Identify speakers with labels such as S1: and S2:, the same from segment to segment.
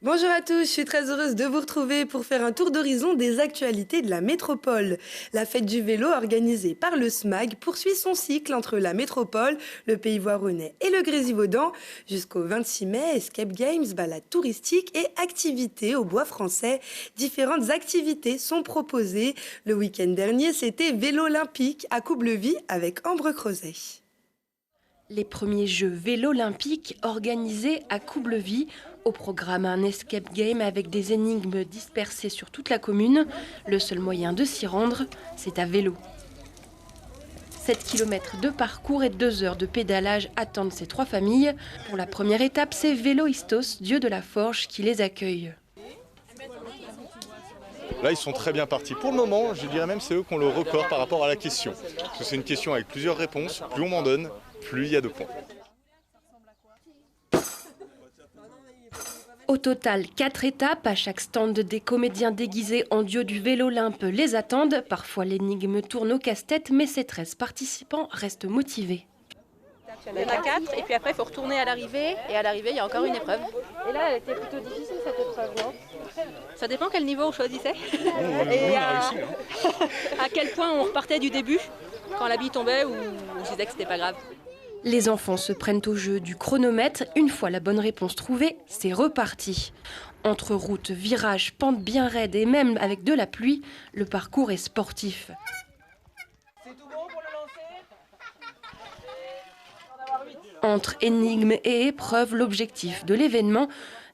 S1: Bonjour à tous, je suis très heureuse de vous retrouver pour faire un tour d'horizon des actualités de la métropole. La fête du vélo organisée par le SMAG poursuit son cycle entre la métropole, le Pays Voironnais et le Grésivaudan. Jusqu'au 26 mai, Escape Games, balades touristiques et activités au bois français. Différentes activités sont proposées. Le week-end dernier, c'était vélo olympique à Coublevis avec Ambre Crozet.
S2: Les premiers Jeux vélo olympiques organisés à Coublevis. Au programme, un escape game avec des énigmes dispersées sur toute la commune. Le seul moyen de s'y rendre, c'est à vélo. 7 km de parcours et 2 heures de pédalage attendent ces 3 familles. Pour la première étape, c'est Véloistos, dieu de la forge, qui les accueille.
S3: Là, ils sont très bien partis. Pour le moment, je dirais même c'est eux qui ont le record par rapport à la question. Parce que c'est une question avec plusieurs réponses. Plus on m'en donne, plus il y a de points.
S2: Au total, 4 étapes. À chaque stand, des comédiens déguisés en dieu du vélo Olympe les attendent. Parfois, l'énigme tourne au casse-tête, mais ces 13 participants restent motivés.
S4: Il y en a 4 et puis après il faut retourner à l'arrivée et à l'arrivée il y a encore une épreuve.
S5: Et là elle était plutôt difficile cette épreuve, non?
S4: Ça dépend quel niveau on choisissait et à quel point on repartait du début quand la bille tombait ou on se disait que c'était pas grave.
S2: Les enfants se prennent au jeu du chronomètre. Une fois la bonne réponse trouvée, c'est reparti. Entre routes, virages, pentes bien raides et même avec de la pluie, le parcours est sportif. Entre énigmes et épreuves, l'objectif de l'événement,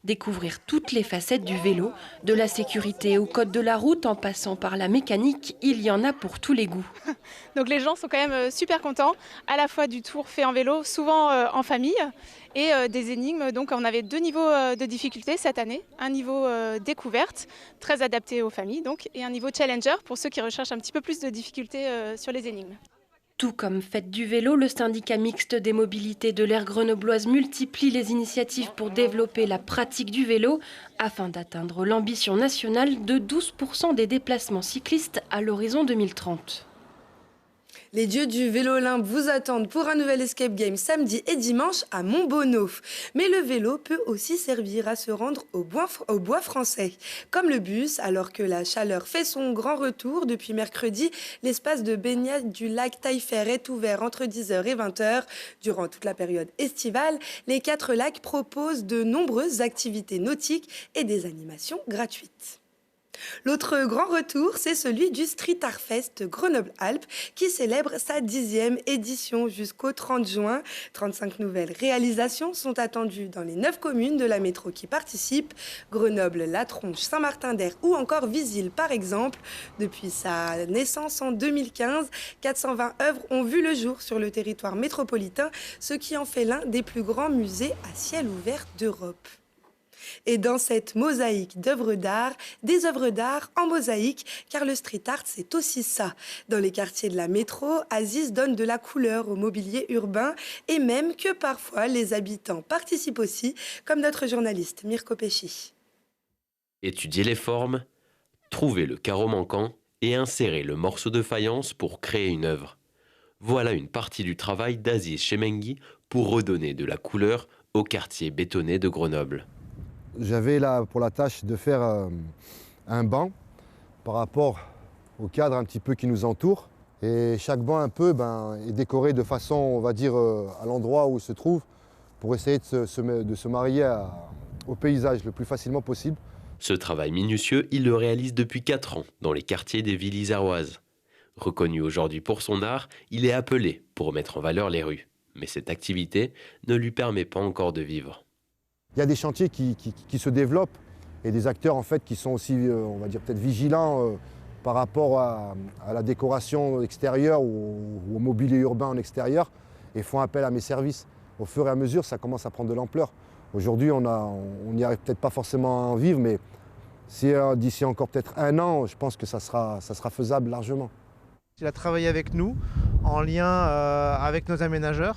S2: découvrir toutes les facettes du vélo, de la sécurité au code de la route en passant par la mécanique, il y en a pour tous les goûts.
S5: Donc les gens sont quand même super contents, à la fois du tour fait en vélo, souvent en famille, et des énigmes. Donc on avait 2 niveaux de difficulté cette année, un niveau découverte, très adapté aux familles, donc, et un niveau challenger pour ceux qui recherchent un petit peu plus de difficulté sur les énigmes.
S2: Tout comme Fête du vélo, le syndicat mixte des mobilités de l'aire grenobloise multiplie les initiatives pour développer la pratique du vélo afin d'atteindre l'ambition nationale de 12% des déplacements cyclistes à l'horizon 2030.
S1: Les dieux du vélo Olympe vous attendent pour un nouvel escape game samedi et dimanche à Montbonneau. Mais le vélo peut aussi servir à se rendre au bois français. Comme le bus, alors que la chaleur fait son grand retour depuis mercredi, l'espace de baignade du lac Taillefer est ouvert entre 10h et 20h. Durant toute la période estivale, les 4 lacs proposent de nombreuses activités nautiques et des animations gratuites. L'autre grand retour, c'est celui du Street Art Fest Grenoble-Alpes qui célèbre sa 10e édition jusqu'au 30 juin. 35 nouvelles réalisations sont attendues dans les 9 communes de la métro qui participent. Grenoble, La Tronche, Saint-Martin-d'Hers ou encore Visil par exemple. Depuis sa naissance en 2015, 420 œuvres ont vu le jour sur le territoire métropolitain, ce qui en fait l'un des plus grands musées à ciel ouvert d'Europe. Et dans cette mosaïque d'œuvres d'art, des œuvres d'art en mosaïque, car le street art, c'est aussi ça. Dans les quartiers de la métro, Aziz donne de la couleur au mobilier urbain et même que parfois les habitants participent aussi, comme notre journaliste Mirko Pesci.
S6: Étudier les formes, trouver le carreau manquant et insérer le morceau de faïence pour créer une œuvre. Voilà une partie du travail d'Aziz Chemengui pour redonner de la couleur au quartier bétonné de Grenoble.
S7: J'avais là pour la tâche de faire un banc par rapport au cadre un petit peu qui nous entoure. Et chaque banc un peu est décoré de façon, on va dire, à l'endroit où il se trouve pour essayer de se marier au paysage le plus facilement possible.
S6: Ce travail minutieux, il le réalise depuis 4 ans dans les quartiers des villes iséroises. Reconnu aujourd'hui pour son art, il est appelé pour mettre en valeur les rues. Mais cette activité ne lui permet pas encore de vivre.
S7: Il y a des chantiers qui se développent et des acteurs en fait qui sont aussi, on va dire peut-être vigilants par rapport à la décoration extérieure ou au mobilier urbain en extérieur et font appel à mes services. Au fur et à mesure, ça commence à prendre de l'ampleur. Aujourd'hui, on n'y arrive peut-être pas forcément à en vivre, mais d'ici encore peut-être 1 an, je pense que ça sera faisable largement.
S8: Il a travaillé avec nous en lien avec nos aménageurs.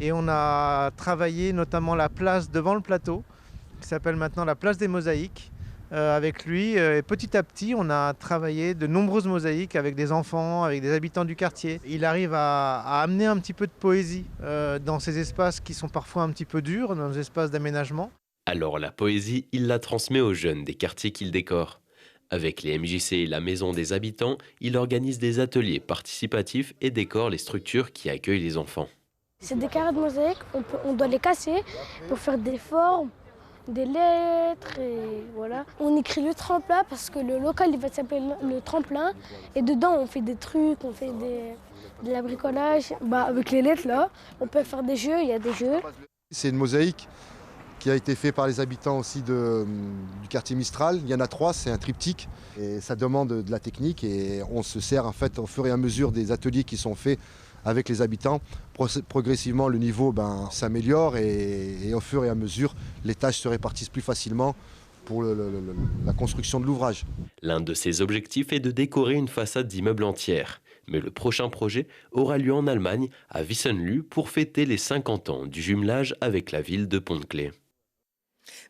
S8: Et on a travaillé notamment la place devant le plateau, qui s'appelle maintenant la place des mosaïques, avec lui. Et petit à petit, on a travaillé de nombreuses mosaïques avec des enfants, avec des habitants du quartier. Il arrive à amener un petit peu de poésie dans ces espaces qui sont parfois un petit peu durs, dans nos espaces d'aménagement.
S6: Alors la poésie, il la transmet aux jeunes des quartiers qu'il décore. Avec les MJC et la Maison des Habitants, il organise des ateliers participatifs et décore les structures qui accueillent les enfants.
S9: C'est des carrés de mosaïque, on doit les casser pour faire des formes, des lettres et voilà. On écrit le tremplin parce que le local il va s'appeler le tremplin et dedans on fait des trucs, on fait de la bricolage. Avec les lettres là, on peut faire des jeux, il y a des jeux.
S7: C'est une mosaïque qui a été faite par les habitants aussi du quartier Mistral. Il y en a 3, c'est un triptyque et ça demande de la technique et on se sert en fait au fur et à mesure des ateliers qui sont faits avec les habitants. Progressivement le niveau s'améliore et au fur et à mesure les tâches se répartissent plus facilement pour la construction de l'ouvrage.
S6: L'un de ses objectifs est de décorer une façade d'immeuble entière. Mais le prochain projet aura lieu en Allemagne, à Wissenlü, pour fêter les 50 ans du jumelage avec la ville de Pont-de-Claix.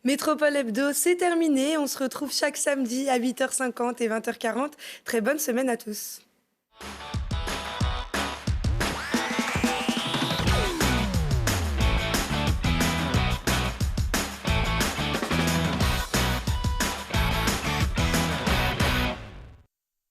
S1: Métropole Hebdo, c'est terminé. On se retrouve chaque samedi à 8h50 et 20h40. Très bonne semaine à tous.